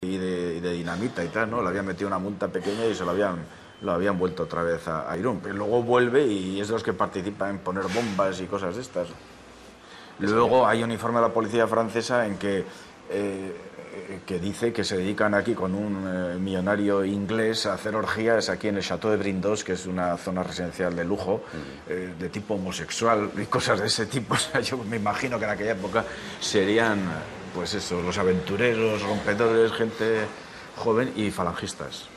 y de dinamita y tal, ¿no? Le habían metido una multa pequeña y lo habían vuelto otra vez a Irún. Pero luego vuelve y es de los que participan en poner bombas y cosas de estas. Luego hay un informe de la policía francesa en que dice que se dedican aquí con un millonario inglés a hacer orgías aquí en el Château de Brindos, que es una zona residencial de lujo, de tipo homosexual y cosas de ese tipo. O sea, yo me imagino que en aquella época serían, pues eso, los aventureros, rompedores, gente joven y falangistas.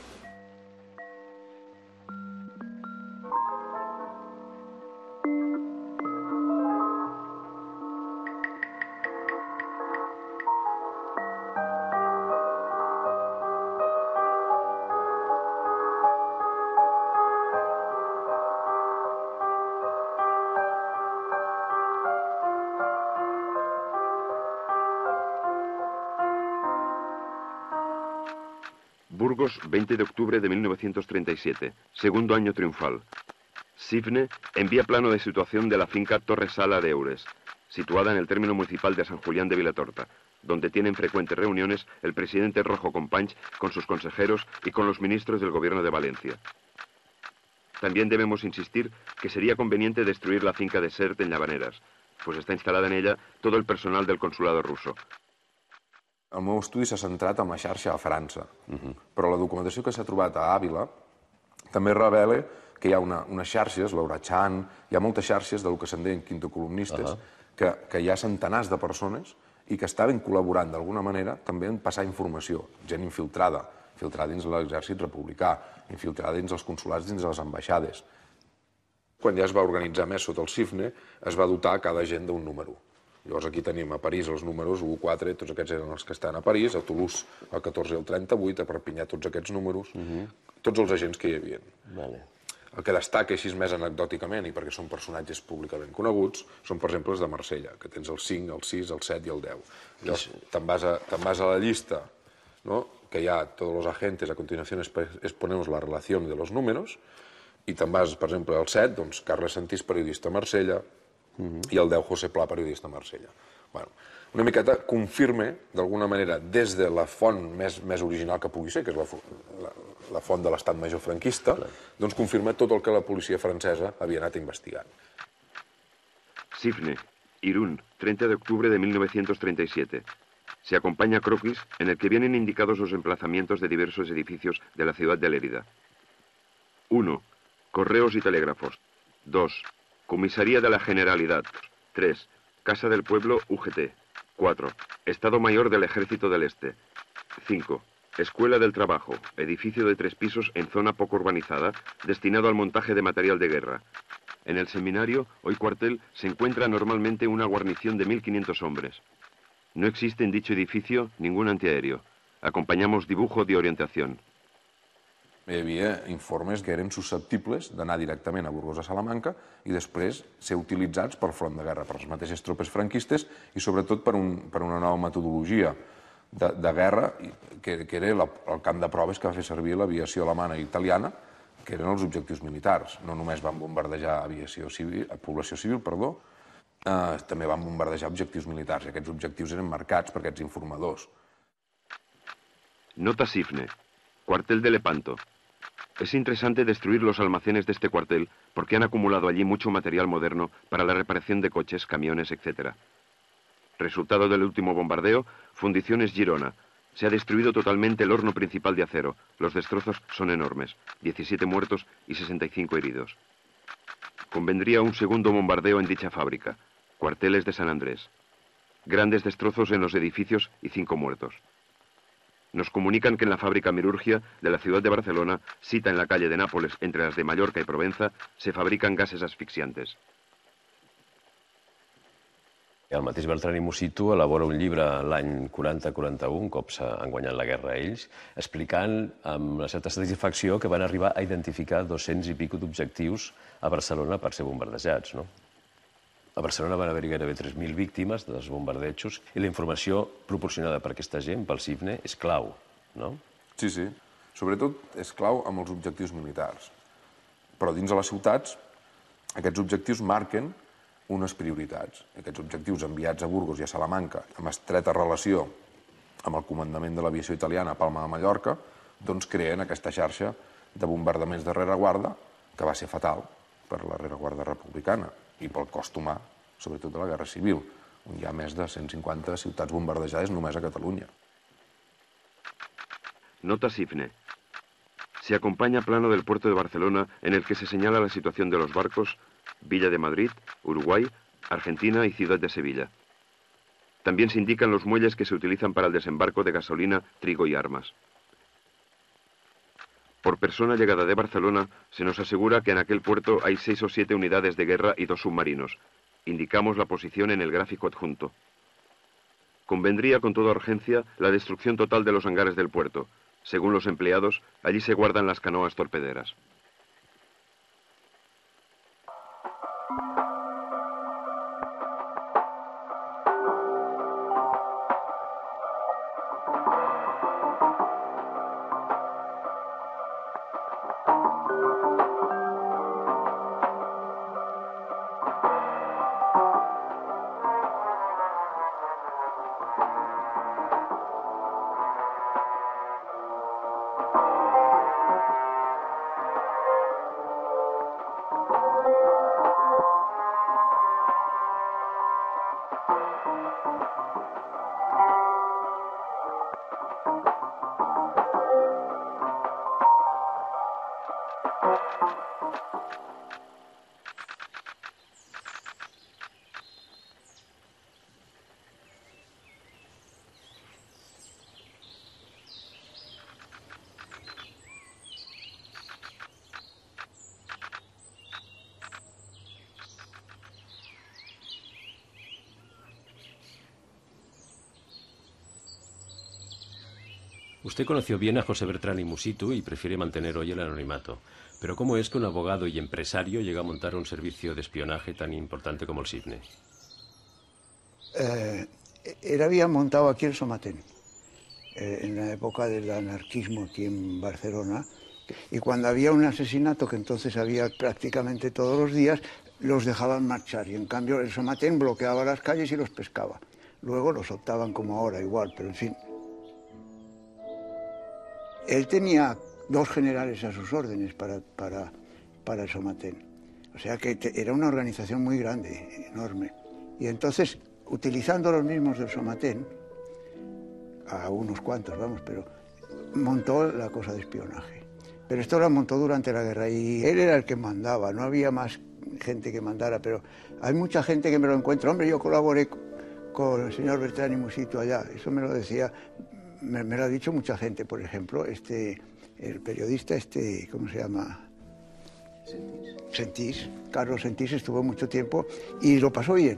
Burgos, 20 de octubre de 1937, segundo año triunfal. Sifne envía plano de situación de la finca Torre Sala de Eures, situada en el término municipal de San Julián de Vilatorta, donde tienen frecuentes reuniones el presidente Rojo Companys con sus consejeros y con los ministros del gobierno de Valencia. También debemos insistir que sería conveniente destruir la finca de Sert en Llavaneres, pues está instalada en ella todo el personal del consulado ruso. El meu estudi s'ha centrat en la xarxa a França, però la documentació que s'ha trobat a Àvila també revela que hi ha unes xarxes, l'Eurachan, hi ha moltes xarxes del que se'n deien quintocolumnistes, que hi ha centenars de persones i que estaven col·laborant d'alguna manera també en passar informació, gent infiltrada dins l'exèrcit republicà, infiltrada dins els consulats, dins les ambaixades. Quan ja es va organitzar més sota el Sifne, es va dotar cada agent d'un número. Llavors aquí tenim a París els números 1, 4, tots aquests eren els que estan a París, a Toulouse el 14 i el 38, a Perpinyà tots aquests números, tots els agents que hi havia. El que destaca així més anecdòticament, i perquè són personatges públicament coneguts, són per exemple els de Marsella, que tens el 5, el 6, el 7 i el 10. Llavors te'n vas a la llista, que hi ha tots els agents, a continuació exponemos la relació de los números, i te'n vas, per exemple, al 7, doncs Carles Sentís, periodista a Marsella, i el 10, José Pla, periodista a Marsella. Una miqueta confirma, d'alguna manera, des de la font més original que pugui ser, que és la font de l'estat major franquista, doncs confirma tot el que la policia francesa havia anat investigant. Sifne, Irún, 30 de octubre de 1937. Se acompaña croquis en el que vienen indicados los emplazamientos de diversos edificios de la ciudad de Lérida. 1. Correos y telégrafos. 2. Comisaría de la Generalidad. 3. Casa del Pueblo UGT. 4. Estado Mayor del Ejército del Este. 5. Escuela del Trabajo, edificio de 3 pisos en zona poco urbanizada, destinado al montaje de material de guerra. En el seminario, hoy cuartel, se encuentra normalmente una guarnición de 1.500 hombres. No existe en dicho edificio ningún antiaéreo. Acompañamos dibujo de orientación. Hi havia informes que eren susceptibles d'anar directament a Burgos a Salamanca i després ser utilitzats pel front de guerra, per les mateixes tropes franquistes i sobretot per una nova metodologia de guerra, que era el camp de proves que va fer servir l'aviació alemana i italiana, que eren els objectius militars. No només van bombardejar població civil, també van bombardejar objectius militars, i aquests objectius eren marcats per aquests informadors. Nota Sifne, cuartel de Lepanto. Es interesante destruir los almacenes de este cuartel porque han acumulado allí mucho material moderno para la reparación de coches, camiones, etc. Resultado del último bombardeo, Fundiciones Girona. Se ha destruido totalmente el horno principal de acero. Los destrozos son enormes, 17 muertos y 65 heridos. Convendría un segundo bombardeo en dicha fábrica. Cuarteles de San Andrés. Grandes destrozos en los edificios y 5 muertos. Nos comunican que en la fábrica Mirurgia de la ciudad de Barcelona, cita en la calle de Nápoles entre las de Mallorca y Provenza, se fabrican gases asfixiantes. El mateix Bertran i Musitu elabora un llibre l'any 40-41, un cop s'han guanyat la guerra ells, explicant amb una certa satisfacció que van arribar a identificar 200 i pico d'objectius a Barcelona per ser bombardejats. A Barcelona van haver-hi gairebé 3.000 víctimes dels bombardejos i la informació proporcionada per aquesta gent, pel Sifne, és clau, no? Sí, sí. Sobretot és clau amb els objectius militars. Però dins de les ciutats, aquests objectius marquen unes prioritats. Aquests objectius enviats a Burgos i a Salamanca amb estreta relació amb el comandament de l'aviació italiana a Palma de Mallorca, doncs creen aquesta xarxa de bombardaments de rereguarda que va ser fatal per la rereguarda republicana i pel cost humà, sobretot de la Guerra Civil, on hi ha més de 150 ciutats bombardejades només a Catalunya. Nota SIFNE. Se acompaña plano del puerto de Barcelona en el que se señala la situación de los barcos Villa de Madrid, Uruguay, Argentina y Ciudad de Sevilla. También se indican los muelles que se utilizan para el desembarco de gasolina, trigo y armas. Por persona llegada de Barcelona, se nos asegura que en aquel puerto hay 6 o 7 unidades de guerra y 2 submarinos. Indicamos la posición en el gráfico adjunto. Convendría con toda urgencia la destrucción total de los hangares del puerto. Según los empleados, allí se guardan las canoas torpederas. Usted conoció bien a José Bertrán y Musitu y prefiere mantener hoy el anonimato. Pero ¿cómo es que un abogado y empresario llega a montar un servicio de espionaje tan importante como el SIFNE? Él había montado aquí el Somatén, en la época del anarquismo aquí en Barcelona, y cuando había un asesinato, que entonces había prácticamente todos los días, los dejaban marchar, y en cambio el Somatén bloqueaba las calles y los pescaba. Luego los optaban como ahora, igual, pero en fin. Él tenía 2 generales a sus órdenes para el Somatén. O sea que era una organización muy grande, enorme. Y entonces, utilizando los mismos del Somatén, a unos cuantos, vamos, pero montó la cosa de espionaje. Pero esto lo montó durante la guerra y él era el que mandaba, no había más gente que mandara, pero hay mucha gente que me lo encuentra. Hombre, yo colaboré con el señor Bertrán y Musitu allá, eso me lo decía. Me lo ha dicho mucha gente, por ejemplo, el periodista, ¿cómo se llama? Sentís. Carlos Sentís estuvo mucho tiempo y lo pasó bien.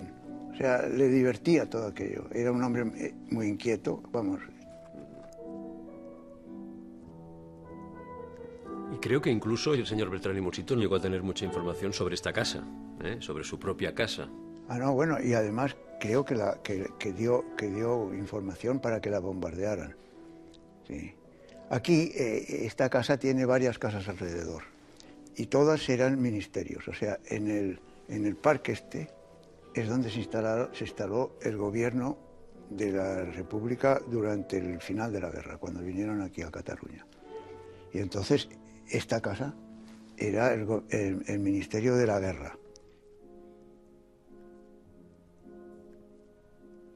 O sea, le divertía todo aquello. Era un hombre muy inquieto, vamos. Y creo que incluso el señor Bertrán y Musitu llegó a tener mucha información sobre esta casa, sobre su propia casa. Ah, no, bueno, y además creo que dio información para que la bombardearan. Sí. Aquí, esta casa tiene varias casas alrededor, y todas eran ministerios. O sea, en el parque es donde se instaló el gobierno de la República durante el final de la guerra, cuando vinieron aquí a Cataluña. Y entonces, esta casa era el Ministerio de la Guerra.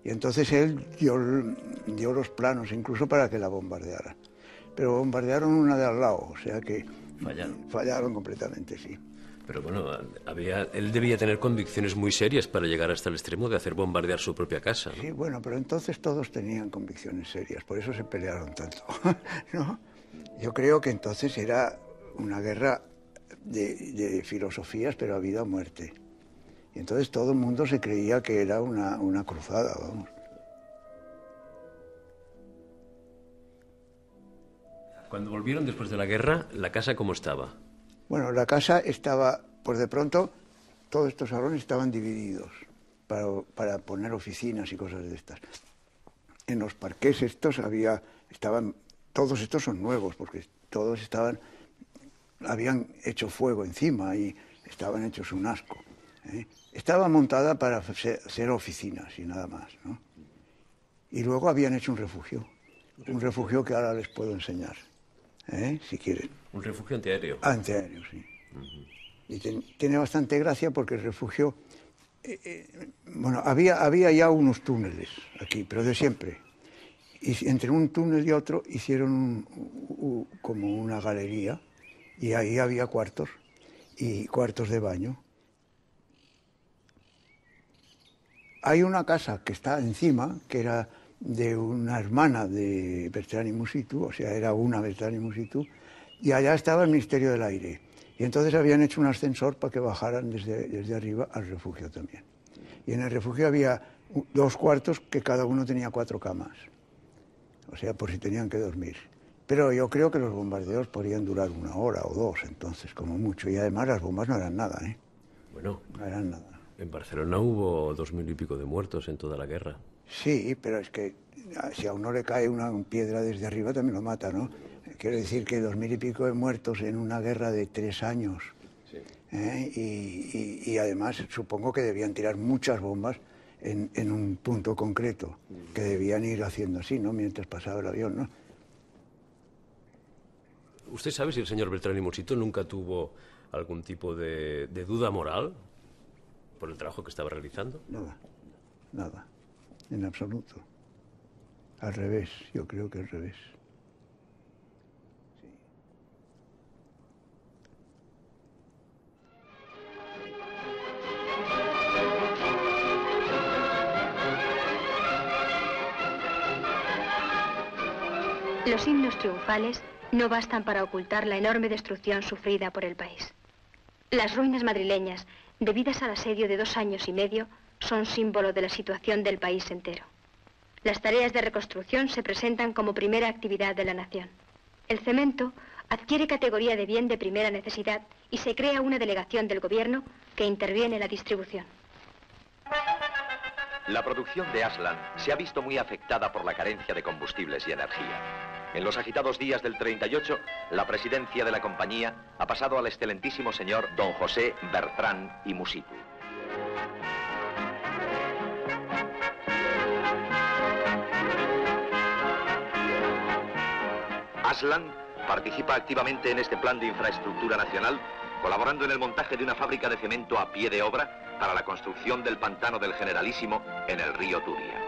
Y entonces él dio los planos incluso para que la bombardearan. Pero bombardearon una de al lado, o sea que... Fallaron completamente, sí. Pero bueno, él debía tener convicciones muy serias para llegar hasta el extremo de hacer bombardear su propia casa, ¿no? Sí, bueno, pero entonces todos tenían convicciones serias, por eso se pelearon tanto, ¿no? Yo creo que entonces era una guerra de filosofías, pero a vida o muerte. Y entonces todo el mundo se creía que era una cruzada, vamos. Cuando volvieron después de la guerra, ¿la casa cómo estaba? Bueno, la casa estaba, pues de pronto, todos estos salones estaban divididos para poner oficinas y cosas de estas. En los parqués estos todos estos son nuevos, porque todos habían hecho fuego encima y estaban hechos un asco. Estaba montada para ser oficinas y nada más, ¿no? Y luego habían hecho un refugio. Un refugio que ahora les puedo enseñar, si quieren. Un refugio antiaéreo. Antiaéreo, sí. Y tiene bastante gracia porque el refugio... bueno, había ya unos túneles aquí, pero de siempre. Y entre un túnel y otro hicieron como una galería y ahí había cuartos y cuartos de baño. Hay una casa que está encima, que era de una hermana de Bertrand y Musitu, o sea, era una Bertrand y Musitu, y allá estaba el Ministerio del Aire. Y entonces habían hecho un ascensor para que bajaran desde arriba al refugio también. Y en el refugio había 2 cuartos que cada uno tenía 4 camas. O sea, por si tenían que dormir. Pero yo creo que los bombardeos podrían durar 1 hora o 2, entonces, como mucho. Y además las bombas no eran nada, ¿eh? Bueno, no eran nada. En Barcelona hubo 2000 y pico de muertos en toda la guerra. Sí, pero es que si a uno le cae una piedra desde arriba también lo mata, ¿no? Quiero decir que 2000 y pico de muertos en una guerra de 3 años. Sí. Y además supongo que debían tirar muchas bombas en un punto concreto, que debían ir haciendo así, ¿no? Mientras pasaba el avión, ¿no? ¿Usted sabe si el señor Bertrand y Musitu nunca tuvo algún tipo de duda moral por el trabajo que estaba realizando? Nada, nada, en absoluto. Al revés, yo creo que al revés. Los himnos triunfales no bastan para ocultar la enorme destrucción sufrida por el país. Las ruinas madrileñas, debidas al asedio de 2 años y medio, son símbolo de la situación del país entero. Las tareas de reconstrucción se presentan como primera actividad de la nación. El cemento adquiere categoría de bien de primera necesidad y se crea una delegación del gobierno que interviene en la distribución. La producción de Aslan se ha visto muy afectada por la carencia de combustibles y energía. En los agitados días del 38, la presidencia de la compañía ha pasado al excelentísimo señor don José Bertrand y Musitu. Aslan participa activamente en este plan de infraestructura nacional, colaborando en el montaje de una fábrica de cemento a pie de obra para la construcción del pantano del Generalísimo en el río Turia.